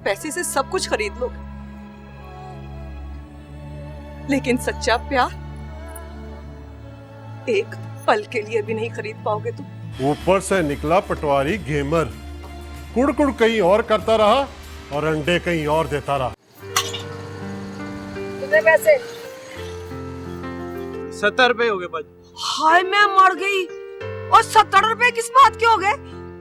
पैसे से सब कुछ खरीद लोगे, लेकिन सच्चा प्यार एक पल के लिए भी नहीं खरीद पाओगे तुम। ऊपर से निकला पटवारी गेमर, कुड़ कहीं और करता रहा और अंडे कहीं और देता रहा। कितने पैसे? 70 रुपए हो गए बाजी। हाय मैं मर गई। और 70 रुपए किस बात के हो गए?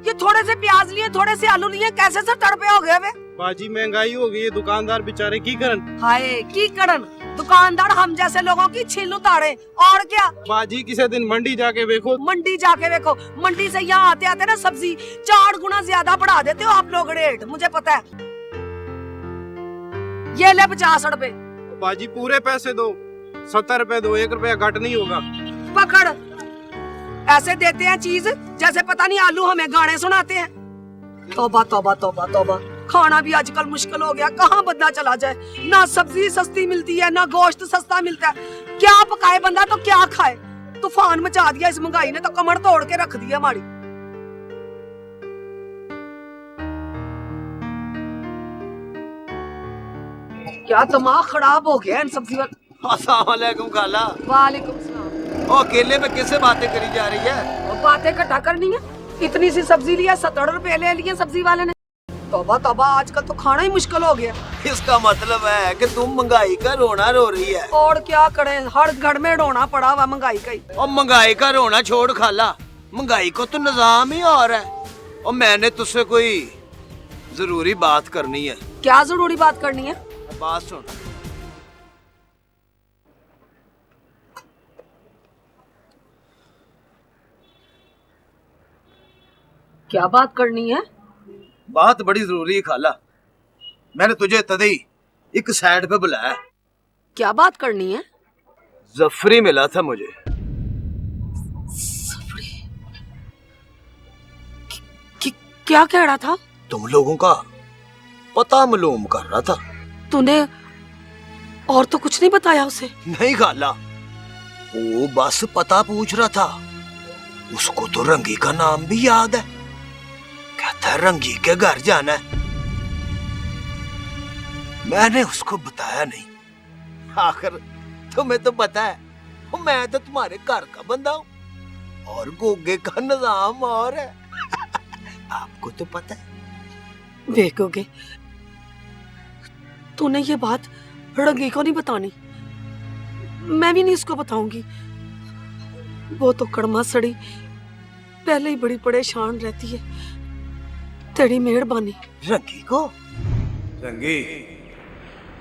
ये थोड़े से प्याज लिए, थोड़े से आलू लिए, कैसे 70 रुपए हो गए वे? बाजी महंगाई हो गई है, दुकानदार बेचारे की करन। हाय की करन, दुकानदार हम जैसे लोगों की छील उतारे और क्या। बाजी किसी दिन मंडी जाके देखो। मंडी जाके देखो, मंडी से यहाँ आते आते ना सब्जी 4 गुना ज्यादा बढ़ा देते हो आप लोग रेट, मुझे पता है। ये ले 50 रुपए। बाजी पूरे पैसे दो, 70 रुपए दो, 1 रुपया घट नहीं होगा। पकड़, ऐसे देते हैं चीज जैसे पता नहीं आलू हमें गाने सुनाते हैं। तौबा तौबा तौबा तौबा, खाना भी आजकल मुश्किल हो गया, कहाँ बंदा चला जाए। ना सब्जी सस्ती मिलती है, ना गोश्त सस्ता मिलता है, क्या पकाए बंदा तो क्या खाए। तूफान मचा दिया इस महंगाई ने, तो कमर तोड़ के रख दी हमारी। क्या दिमाग खराब हो गया इन सब्जी वाले। अस्सलाम वालेकुम खाला। वालेकुम सलाम। ओ अकेले में किससे बातें करी जा रही है? और बातें इकट्ठा करनी है, इतनी सी सब्जी लिया 70 रुपए ले लिए सब्जी वाले ने। तौबा तौबा, आजकल तो खाना ही मुश्किल हो गया। इसका मतलब है कि तुम महंगाई का रोना रो रही है। और क्या करें, हर घर में रोना पड़ा हुआ महंगाई का ही। और महंगाई का रोना छोड़ खाला, महंगाई को तो निजाम ही और है। और मैंने तुझसे कोई जरूरी बात करनी है। क्या जरूरी बात करनी है? बात सुन। क्या बात करनी है? बात बड़ी जरूरी है खाला, मैंने तुझे तभी एक साइड पे बुलाया। क्या बात करनी है? जफरी मिला था मुझे। क्या कह रहा था? तुम लोगों का पता मालूम कर रहा था। तूने और तो कुछ नहीं बताया उसे? नहीं खाला, वो बस पता पूछ रहा था। उसको तो रंगी का नाम भी याद है, कहता है रंगी के घर जाना है। मैंने उसको बताया नहीं। आखिर तुम्हें तो पता है, मैं तो तुम्हारे घर का बंदा हूँ और गोगे का निजाम और है। आपको तो पता है। देखोगे, तूने ये बात रंगी को नहीं बतानी, मैं भी नहीं उसको बताऊंगी। वो तो कड़मा सड़ी पहले ही बड़ी परेशान रहती है। तेरी मेहरबानी। रंगी को? रंगी,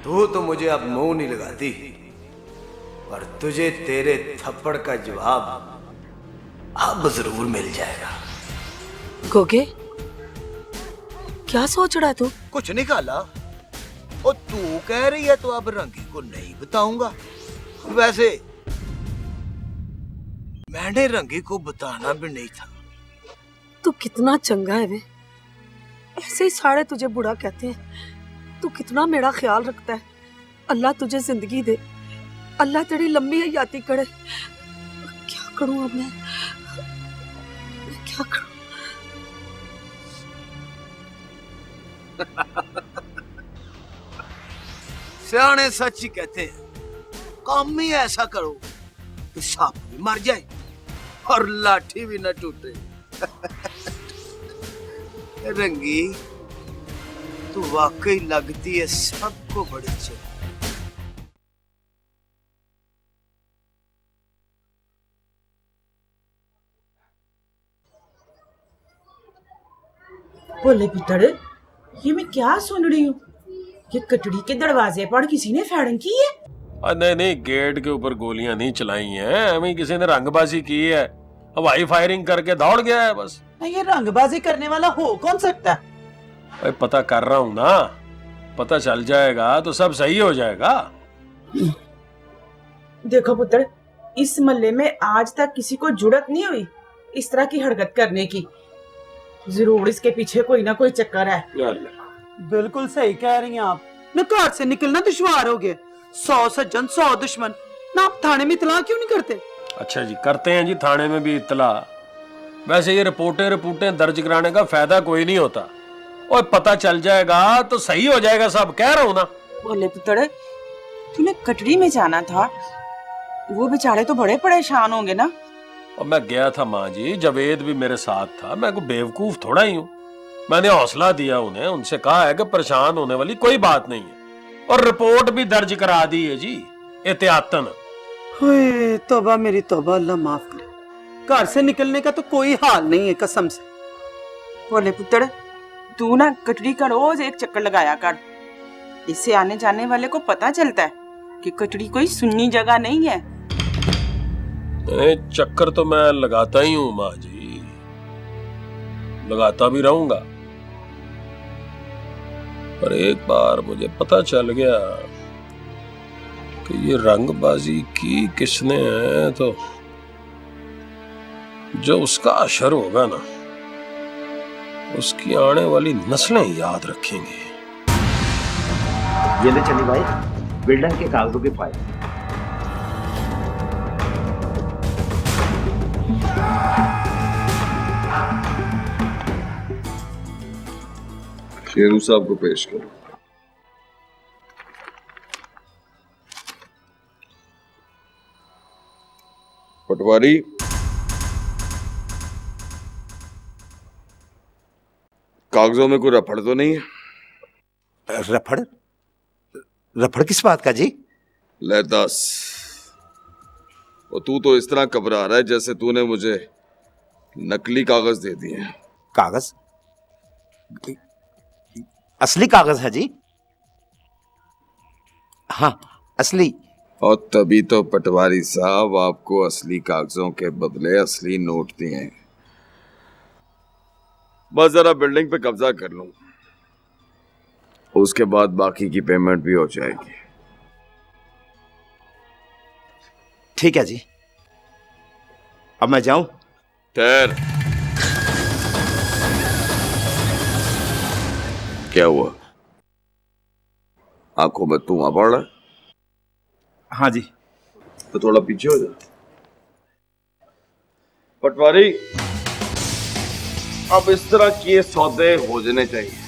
तू तो मुझे अब मुंह नहीं लगाती, पर तुझे तेरे थप्पड़ का जवाब अब जरूर मिल जाएगा। गोगे, क्या सोच रहा है तू? कुछ नहीं खाला, और तू कह रही है तो अब रंगी को नहीं बताऊंगा। वैसे मैंने रंगी को बताना भी नहीं था। तू कितना चंगा है वे, ऐसे ही सारे तुझे बुरा कहते हैं। तू कितना मेरा ख्याल रखता है। अल्लाह तुझे जिंदगी दे, अल्लाह तेरी लंबी हयाती करे। क्या करूं अब मैं क्या करूं? सियाने सच ही कहते हैं, काम ही ऐसा करो कि सांप भी मर जाए और लाठी भी न टूटे। रंगी, तू वाकई लगती है सबको बड़ी अच्छी। बोले पुत्र, ये मैं क्या सुन रही हूँ? ये कटड़ी के दरवाजे पर किसी ने फायरिंग की है? नहीं नहीं, गेट के ऊपर गोलियां नहीं चलाई हैं, हमें किसी ने रंगबाजी की है। हवाई फायरिंग करके दौड़ गया है बस। ये रंगबाजी करने वाला हो कौन सकता है? भाई पता कर रहा हूं ना, पता चल जाएगा तो सब सही हो जाएगा। देखो पुत्र, इस मोहल्ले में आज तक किसी को जुर्रत नहीं हुई इस तरह की हरकत करने की। जरूर इसके पीछे कोई ना कोई चक्कर है। बिल्कुल सही कह रही हैं आप। न घर से निकलना दुश्वार हो गया, 100 सज्जन 100 दुश्मन। ना आप थाने में इतला क्यों नहीं करते? अच्छा जी, करते हैं जी, थाने में भी इतला। वैसे ये रिपोर्टें दर्ज कराने का फायदा कोई नहीं होता। और पता चल जाएगा तो सही हो जाएगा सब, कह रहा हूं ना। बोले पुत्र, तूने कटड़ी में जाना था, वो बेचारे तो बड़े परेशान होंगे ना। और मैं गया था माँ जी, जावेद भी मेरे साथ था, मैं कोई बेवकूफ थोड़ा ही हूँ। मैंने हौसला दिया उन्हें, उनसे कहा है कि परेशान होने वाली कोई बात नहीं है, और रिपोर्ट भी दर्ज करा दी है जी, एहतियातन। ओए तौबा मेरी तौबा, अल्लाह माफ करे। घर से निकलने का तो कोई हाल नहीं है कसम से। बोले पुत्र, तू ना कटड़ी का रोज एक चक्कर लगाया कर, इससे आने जाने वाले को पता चलता है कि कटड़ी कोई सुन्नी जगह नहीं है। चक्कर तो मैं लगाता ही हूँ माँ जी, लगाता भी रहूंगा। पर एक बार मुझे पता चल गया कि ये रंगबाजी की किसने है, तो जो उसका असर होगा ना, उसकी आने वाली नस्लें याद रखेंगे। ये ले चली भाई, बिल्डर के कागजों की फाइल। शेरू साहब को पेश करो। पटवारी, कागजों में कोई रफड़ तो नहीं है? रफड़? रफड़ किस बात का जी? ले दस। और तू तो इस तरह घबरा रहा है जैसे तूने मुझे नकली कागज दे दिए हैं। कागज? असली कागज है जी। हाँ, असली। और तभी तो पटवारी साहब आपको असली कागजों के बदले असली नोट दिए हैं। बस जरा बिल्डिंग पे कब्जा कर लूं, उसके बाद बाकी की पेमेंट भी हो जाएगी। ठीक है जी, अब मैं जाऊं? ठहर। क्या हुआ? आंखों में धुआं पड़ रहा है? हाँ जी। तो थोड़ा पीछे हो जा। पटवारी, अब इस तरह के सौदे हो जाने चाहिए।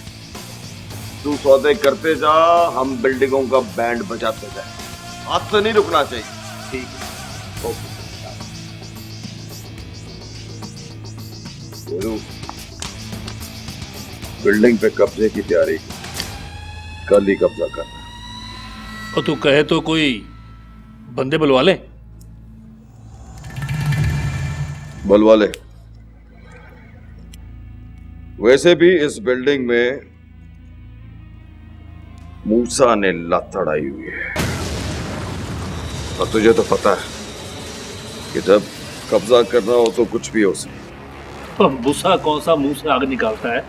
तू सौदे करते जा, हम बिल्डिंगों का बैंड बजाते जाए। हाथ से नहीं रुकना चाहिए। ठीक है। ओके। बिल्डिंग पे कब्जे की तैयारी, कल ही कब्जा करना। और तू कहे तो कोई बंदे बुलवा ले। बुलवा ले। वैसे भी इस बिल्डिंग में मूसा ने लात अड़ाई हुई है, और तुझे तो पता है कि जब कब्जा करना हो तो कुछ भी हो सकता। तो मूसा कौन सा मुंह से आग निकालता है?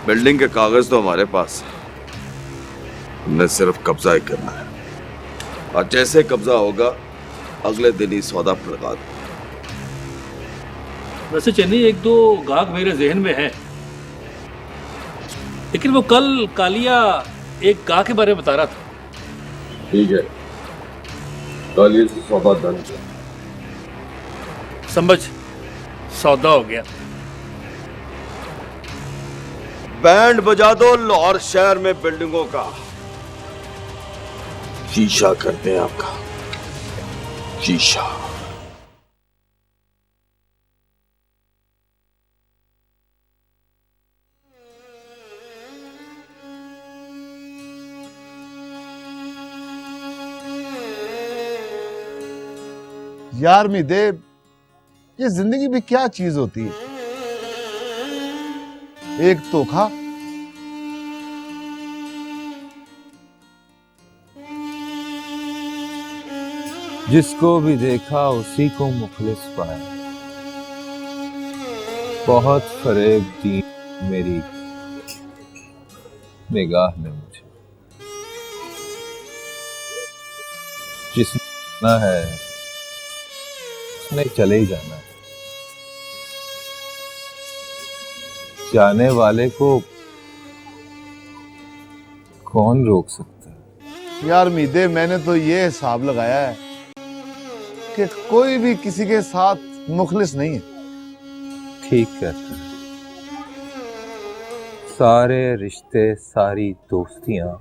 बिल्डिंग के कागज तो हमारे पास है, हमने सिर्फ कब्जा ही करना है, और जैसे कब्जा होगा अगले दिन ही सौदा लगा दो। वैसे चेन्नई एक दो गाहक मेरे जहन में है, लेकिन वो कल कालिया एक गाहक के बारे में बता रहा था। ठीक है, कालिया से सौदा डन कर। समझ, सौदा हो गया। बैंड बजा दो लाहौर शहर में बिल्डिंगों का, शीशा करते हैं आपका, शीशा। यार मिदे, ये जिंदगी भी क्या चीज होती है। एक धोखा, जिसको भी देखा उसी को मुखलिस पाया। बहुत फरेब दी मेरी निगाह ने मुझे। जिसने ना है उसने चले ही जाना है। जाने वाले को कौन रोक सकता है। यार मिदे, मैंने तो ये हिसाब लगाया है कि कोई भी किसी के साथ मुखलिस नहीं है। ठीक कहता है। सारे रिश्ते, सारी दोस्तियां,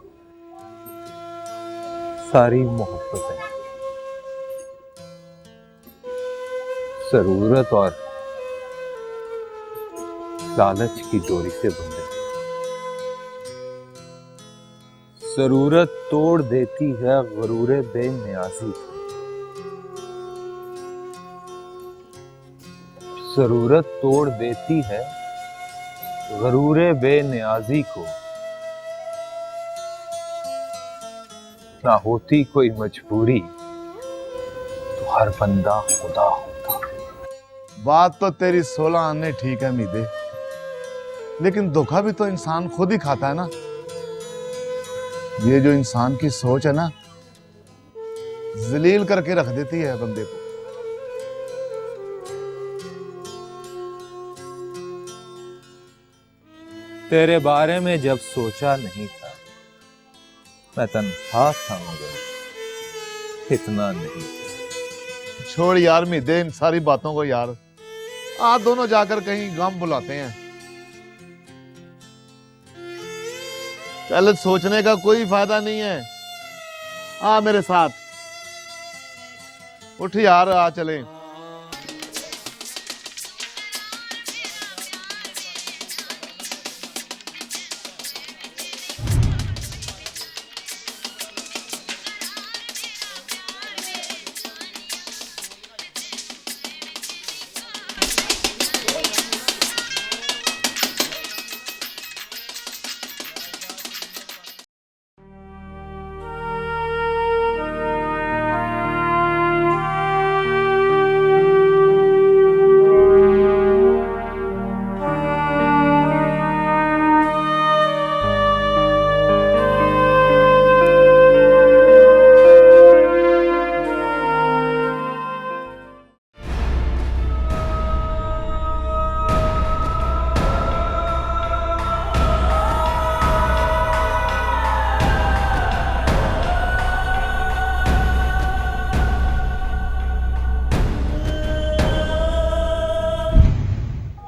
सारी मोहब्बतें जरूरत और लालच की डोरी से बंधे। जरूरत तोड़ देती है गरूरे बेनियाजी को। जरूरत तोड़ देती है गरूरे बेनियाजी को। ना होती कोई मजबूरी तो हर बंदा खुदा होता। बात तो तेरी 16 आने ठीक है मीदे, लेकिन धोखा भी तो इंसान खुद ही खाता है ना। ये जो इंसान की सोच है ना, जलील करके रख देती है बंदे को। तेरे बारे में जब सोचा नहीं था, मैं तन्हा था मगर इतना नहीं था। छोड़ यार मीदे इन सारी बातों को यार, आज दोनों जाकर कहीं गम बुलाते हैं। चल सोचने का कोई फायदा नहीं है, आ मेरे साथ उठ यार, आ चलें।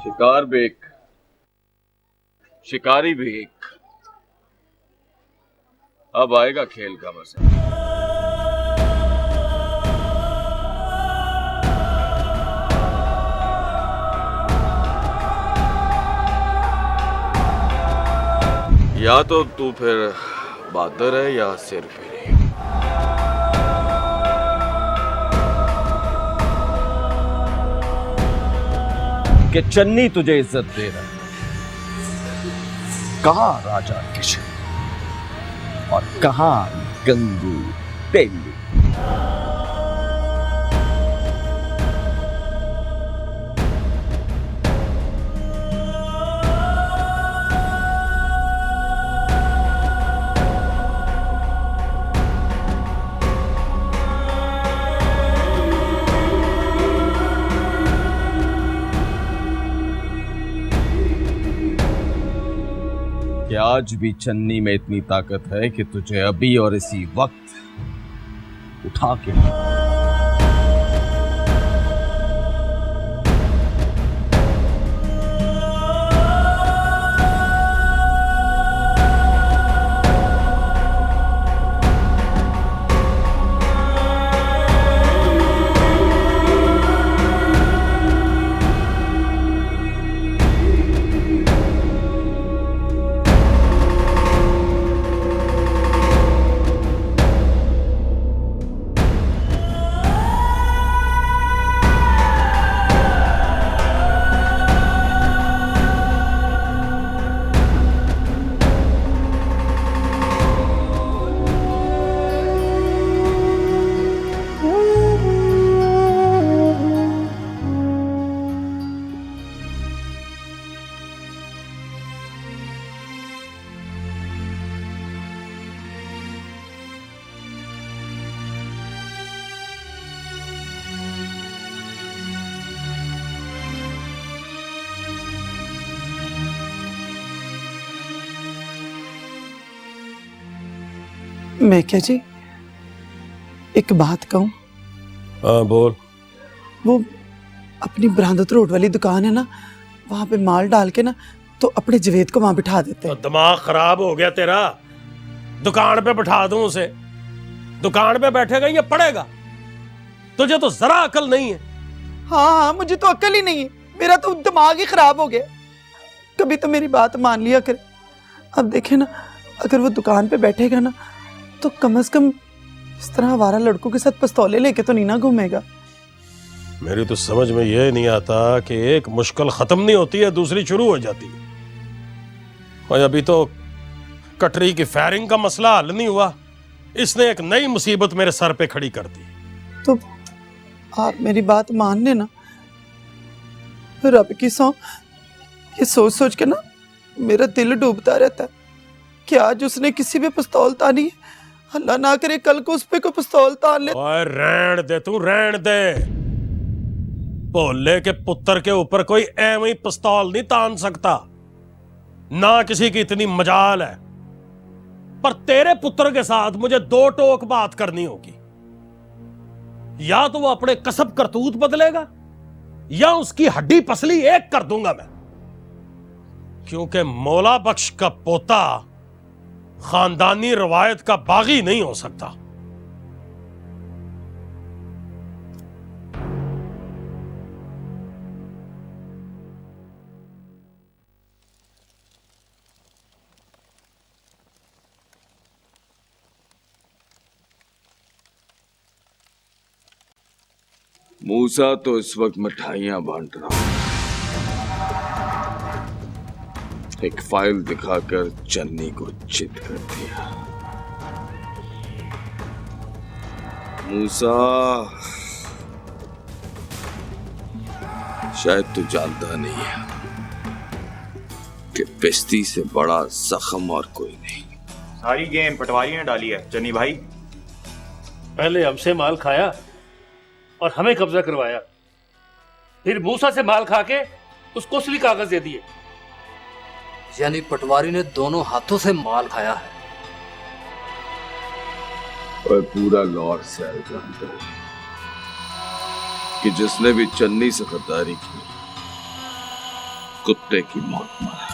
शिकार भी एक, शिकारी भी एक। अब आएगा खेल का मजा। या तो तू फिर बहादुर है या सिर फिरी। कि चन्नी तुझे इज्जत दे रहा है। कहां राजा किशन और कहां गंगू तेलू। कि आज भी चन्नी में इतनी ताकत है कि तुझे अभी और इसी वक्त उठा के मैं क्या जी एक बात कहूं? हाँ बोल। वो अपनी बरादत रोड वाली दुकान है ना, वहां पे माल डाल के ना तो अपने जवेद को वहां बिठा देते तो दिमाग खराब हो गया तेरा? दुकान पे बिठा दूं उसे? दुकान पे बैठेगा या पढ़ेगा? तुझे तो जरा अकल नहीं है। हाँ, मुझे तो अकल ही नहीं है, मेरा तो दिमाग ही खराब हो गया। कभी तो मेरी बात मान लिया कर। अब देखे ना, अगर वो दुकान पे बैठेगा ना तो कम से कम इस तरह आवारा लड़कों के साथ पिस्तौले लेके तो नहीं ना घूमेगा। मेरी तो समझ में यह नहीं आता कि एक मुश्किल खत्म नहीं होती है, दूसरी शुरू हो जाती है। और अभी तो कटरी की फायरिंग का मसला हल नहीं हुआ, इसने एक नई मुसीबत मेरे सर पे खड़ी कर दी। तो आप मेरी बात मान लेना। रब की सौ, ये सोच सोच के ना मेरा दिल डूबता रहता है कि आज उसने किसी पे पिस्तौल तानी है, अल्लाह ना करे कल को उस पे कोई पिस्तौल तान ले। ओए रहन दे, तू रहन दे। भोले के पुत्र के ऊपर कोई एवं ही पिस्तौल नहीं तान सकता, ना किसी की इतनी मजाल है। पर तेरे पुत्र के साथ मुझे दो टोक बात करनी होगी। या तो वो अपने कसब करतूत बदलेगा या उसकी हड्डी पसली एक कर दूंगा मैं। क्योंकि मौला बख्श का पोता खानदानी रवायत का बागी नहीं हो सकता। मूसा तो इस वक्त मिठाइयां बांट रहा हूं। एक फाइल दिखाकर चन्नी को चित कर दिया। मूसा, शायद तू जानता नहीं है कि बेइज्जती से बड़ा जख्म और कोई नहीं। सारी गेम पटवारी ने डाली है चन्नी भाई। पहले हमसे माल खाया और हमें कब्जा करवाया, फिर मूसा से माल खा के उसको असली कागज दे दिए। यानी पटवारी ने दोनों हाथों से माल खाया है। और पूरा लॉर्ड सैल जानता है कि जिसने भी चन्नी से गद्दारी की कुत्ते की मौत मरा।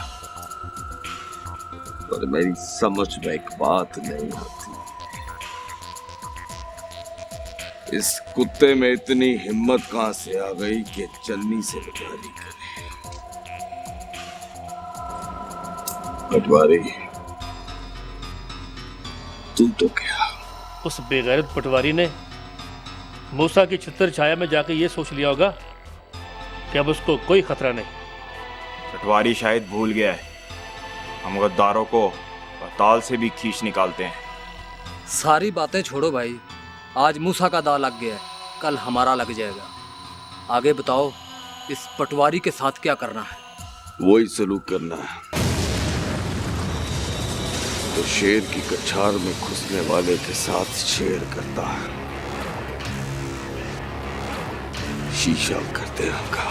पर मेरी समझ में एक बात नहीं आती, इस कुत्ते में इतनी हिम्मत कहां से आ गई कि चन्नी से गद्दारी करे। पटवारी, तू तो क्या? उस बेगैरत पटवारी ने मूसा की छत्र छाया में जाके ये सोच लिया होगा कि अब उसको कोई खतरा नहीं। पटवारी शायद भूल गया है, हम गद्दारों को पाताल से भी खींच निकालते हैं। सारी बातें छोड़ो भाई, आज मूसा का दाव लग गया है, कल हमारा लग जाएगा। आगे बताओ, इस पटवारी के साथ क्या करना है? वही सलूक करना है तो शेर की कछार में घुसने वाले के साथ शेर करता है। शीशा करते हैं उनका,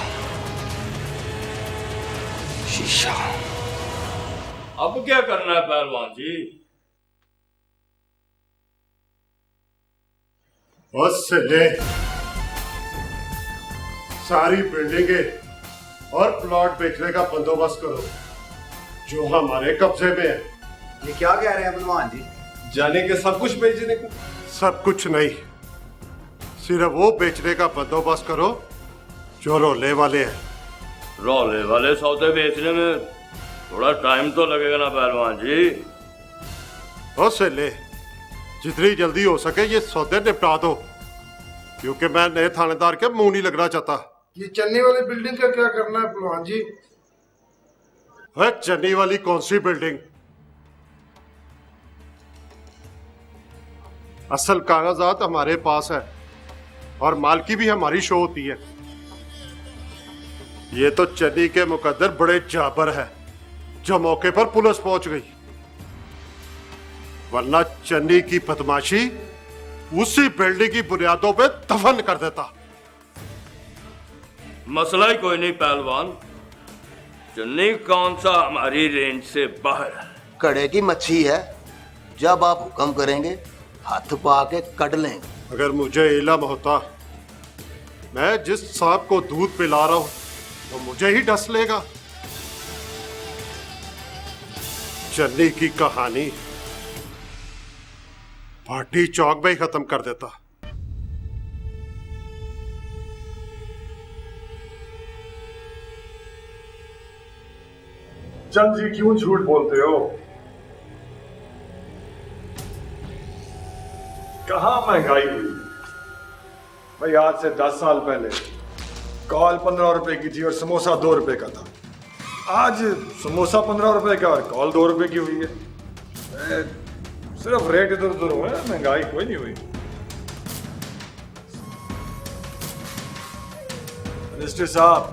शीशा। अब क्या करना है पहलवान जी? उससे ले सारी बिल्डिंगें और प्लॉट बेचने का बंदोबस्त करो जो हमारे कब्जे में है। ये क्या कह रहे हैं भगवान जी? जाने के सब कुछ बेचने का? सब कुछ नहीं, सिर्फ वो बेचने का बंदोबस्त करो जो रोले वाले हैं। रोले वाले सौदे बेचने में थोड़ा टाइम तो लगेगा ना पहलवान जी। उससे ले जितनी जल्दी हो सके ये सौदे निपटा दो, क्योंकि मैं नए थानेदार के मुंह नहीं लगना चाहता। ये चन्नी वाली बिल्डिंग का क्या करना है भगवान जी? है चन्नी वाली कौन सी बिल्डिंग? असल कागजात हमारे पास है और मालकी भी हमारी शो होती है। ये तो चन्नी के मुकद्दर बड़े जाबर है जो मौके पर पुलिस पहुंच गई, वरना चन्नी की बदमाशी उसी बिल्डिंग की बुनियादों पे दफन कर देता। मसला ही कोई नहीं पहलवान, चन्नी कौन सा हमारी रेंज से बाहर है। कड़े की मच्छी है, जब आप हुक्म करेंगे हाथ पा के कट लेंगे। अगर मुझे इल्म होता मैं जिस सांप को दूध पिला रहा हूं वो मुझे ही डस लेगा। चन्नी की कहानी पार्टी चौक में ही खत्म कर देता। चंद जी क्यों झूठ बोलते हो? कहां महंगाई हुई? भाई आज से 10 साल पहले कॉल 15 रुपए की थी और समोसा 2 रुपए का था। आज समोसा 15 रुपए का और कॉल 2 रुपए की हुई है। सिर्फ रेट इधर उधर हुए, महंगाई कोई नहीं हुई। मिनिस्टर साहब,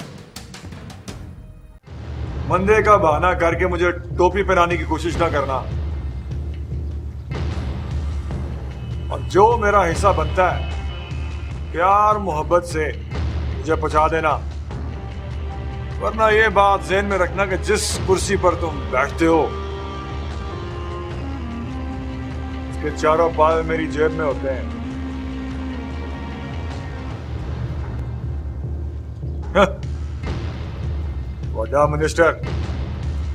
मंदे का बहाना करके मुझे टोपी पहनाने की कोशिश ना करना, और जो मेरा हिस्सा बनता है प्यार मोहब्बत से मुझे पहुंचा देना। वरना ये बात ज़हन में रखना कि जिस कुर्सी पर तुम बैठते हो उसके चारों पाल मेरी जेब में होते हैं। वजह मिनिस्टर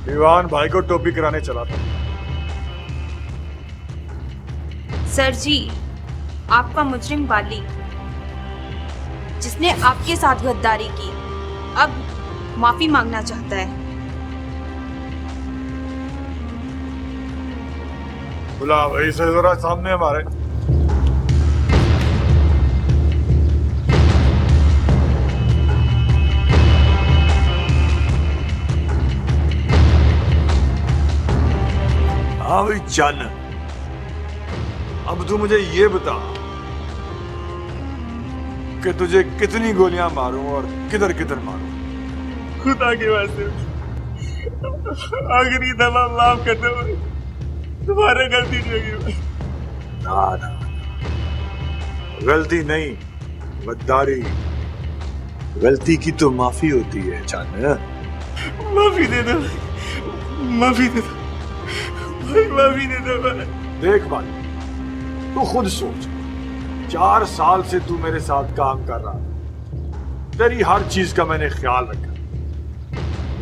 दीवान भाई को टोपी कराने चला था। सर जी, आपका मुजरिम वाली जिसने आपके साथ गद्दारी की अब माफी मांगना चाहता है। बुला भाई से जरा सामने हमारे। हाँ भाई चल, अब तू मुझे ये बता कि तुझे कितनी गोलियां मारूं और किधर किधर मारूं। खुदा के वास्ते आखिरी दफा माफ कर दो, तुम्हारे गलती नहीं होगी। ना ना, गलती नहीं, गद्दारी। गलती की तो माफी होती है चांद। माफी दे दो, माफी दे दो भाई, माफी दे दो। देख भाई, तू खुद सोच, 4 साल से तू मेरे साथ काम कर रहा है, तेरी हर चीज का मैंने ख्याल रखा,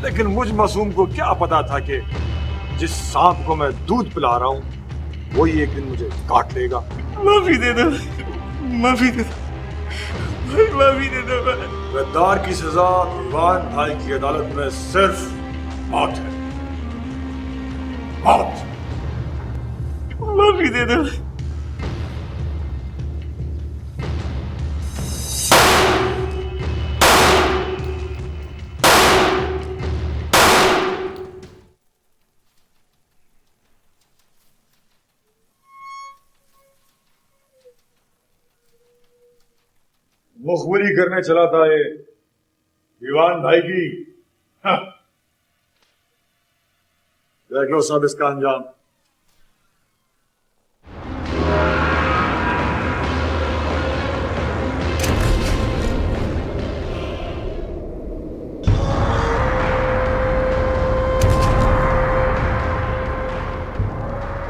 लेकिन मुझ मासूम को क्या पता था कि जिस सांप को मैं दूध पिला रहा हूं वही एक दिन मुझे काट लेगा। माफी दे दो, माफी दे दो भाई, माफी दे दो। गद्दार की सजा दीवान भाई की अदालत में सिर्फ मौत है, मौत। माफी दे दो। मुखबरी करने चला था ये दीवान भाई की। देख लो सब इसका अंजाम।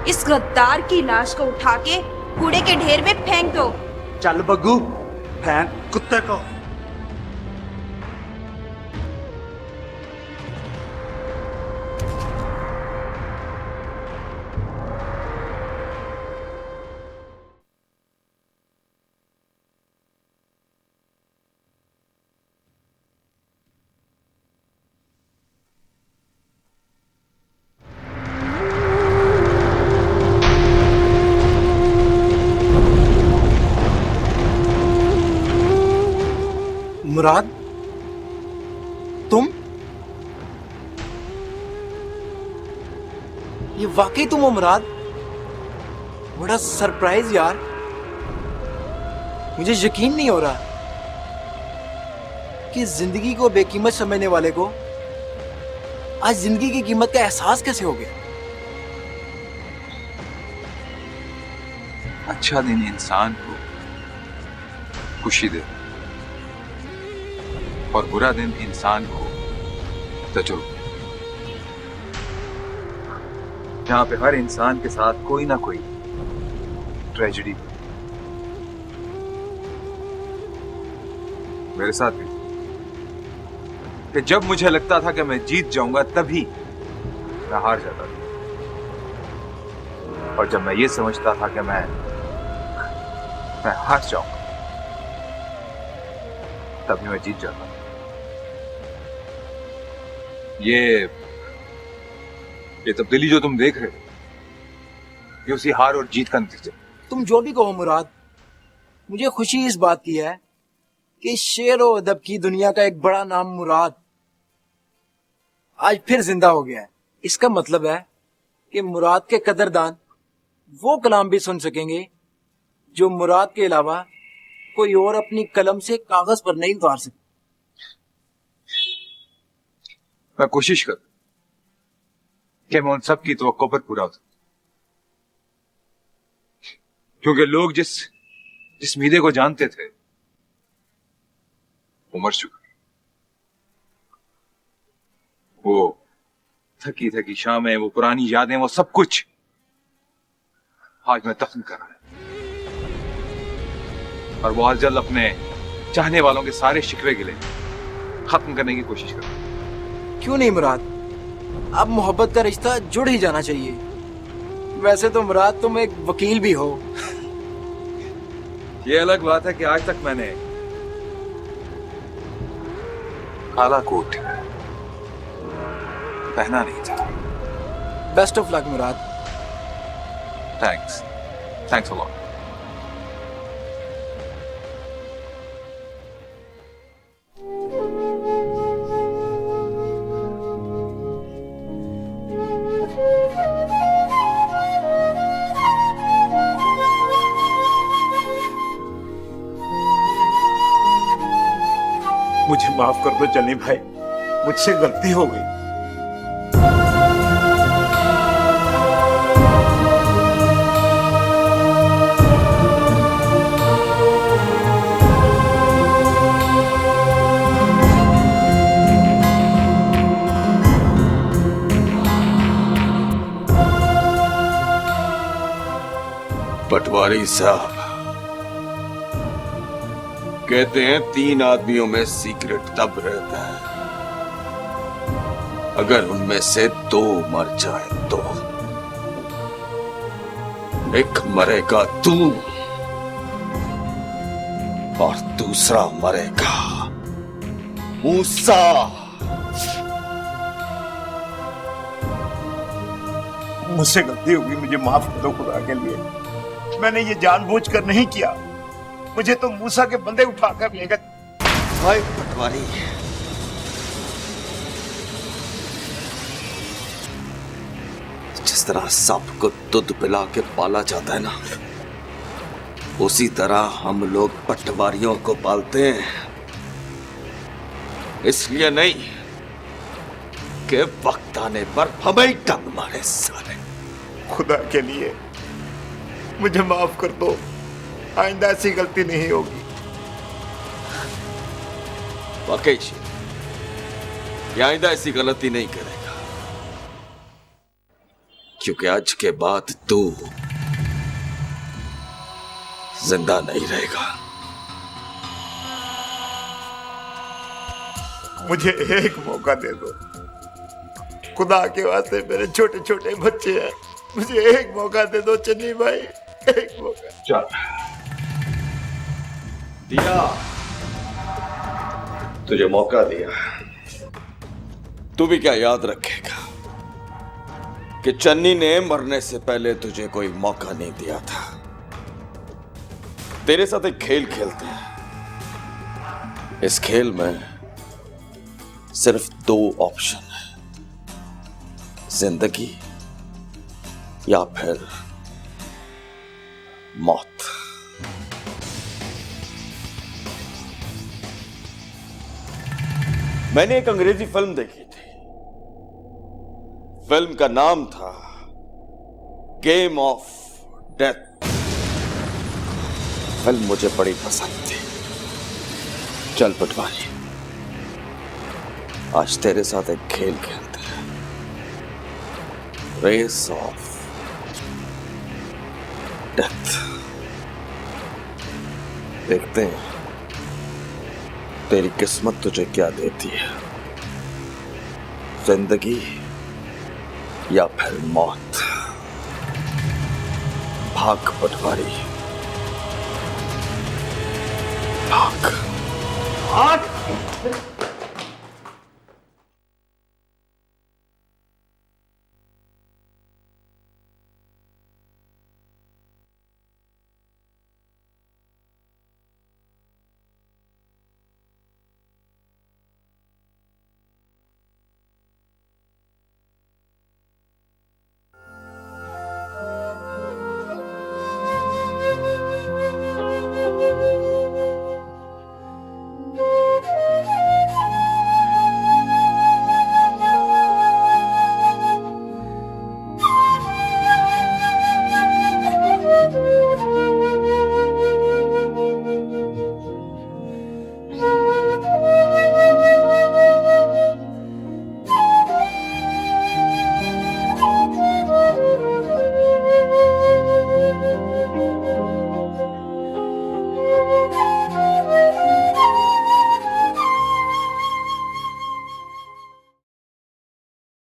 इस गद्दार की लाश को उठा के कूड़े के ढेर में फेंक दो। चल बग्गू, फेंक कुत्ते को। मुराद, तुम? ये वाकई तुम हो मुराद? बड़ा सरप्राइज यार, मुझे यकीन नहीं हो रहा कि जिंदगी को बेकीमत समझने वाले को आज जिंदगी की कीमत का एहसास कैसे हो गया। अच्छा दिन इंसान को खुशी दे और बुरा दिन इंसान को तजुर्बा। जहां पे हर इंसान के साथ कोई ना कोई ट्रेजेडी, मेरे साथ भी, कि जब मुझे लगता था कि मैं जीत जाऊंगा तभी मैं हार जाता था। और जब मैं ये समझता था कि मैं हार जाऊंगा, तभी मैं जीत जाता। ये तब्दीली जो तुम देख रहे हो, ये उसी हार और जीत का नतीजा। तुम जो भी कहो मुराद, मुझे खुशी इस बात की है कि शेर और अदब की दुनिया का एक बड़ा नाम मुराद आज फिर जिंदा हो गया है। इसका मतलब है कि मुराद के कदरदान वो कलाम भी सुन सकेंगे जो मुराद के अलावा कोई और अपनी कलम से कागज पर नहीं उतार सकता। मैं कोशिश कर कि मैं उन सब की तवक्को पर पूरा उतरूं, क्योंकि लोग जिस मीदे को जानते थे वो मर चुका। वो थकी थकी शामें, वो पुरानी यादें, वो सब कुछ आज मैं दफन कर रहा है। और वो आज जल्द अपने चाहने वालों के सारे शिकवे गिले खत्म करने की कोशिश कर रहा है। क्यों नहीं मुराद, अब मोहब्बत का रिश्ता जुड़ ही जाना चाहिए। वैसे तो मुराद तुम एक वकील भी हो। ये अलग बात है कि आज तक मैंने काला कोट पहना नहीं था। Best of luck Murad. Thanks a lot. मुझे माफ कर दो चन्नी भाई, मुझसे गलती हो गई। पटवारी साहब, कहते हैं 3 आदमियों में सीक्रेट तब रहता है अगर उनमें से 2 मर जाए तो। एक मरेगा तू और दूसरा मरेगा मूसा। मुझसे गलती हो गई, मुझे माफ कर दो खुदा के लिए। मैंने ये जानबूझकर नहीं किया। मुझे तो मूसा के बंदे उठाकर ले गए। भाई पटवारी, जिस तरह सांप को दूध पिला के पाला जाता है ना, उसी तरह हम लोग पटवारियों को पालते हैं। इसलिए नहीं कि वक्त आने पर हमें ही टंग मारे सारे। खुदा के लिए मुझे माफ कर दो, आइंदा ऐसी गलती नहीं होगी। वाकई ये आइंदा ऐसी गलती नहीं करेगा, क्योंकि आज के बाद तू जिंदा नहीं रहेगा। मुझे एक मौका दे दो, खुदा के वास्ते, मेरे छोटे छोटे बच्चे हैं। मुझे एक मौका दे दो चन्नी भाई, एक मौका। चल दिया, तुझे मौका दिया। तू भी क्या याद रखेगा कि चन्नी ने मरने से पहले तुझे कोई मौका नहीं दिया था। तेरे साथ एक खेल खेलते हैं। इस खेल में सिर्फ 2 ऑप्शन है, जिंदगी या फिर मौत। मैंने एक अंग्रेजी फिल्म देखी थी। फिल्म का नाम था गेम ऑफ डेथ। फिल्म मुझे बड़ी पसंद थी। चल पटवारी, आज तेरे साथ एक खेल खेलते हैं, रेस ऑफ डेथ। देखते हैं तेरी किस्मत तुझे क्या देती है, जिंदगी या फिर मौत। भाग पटवारी।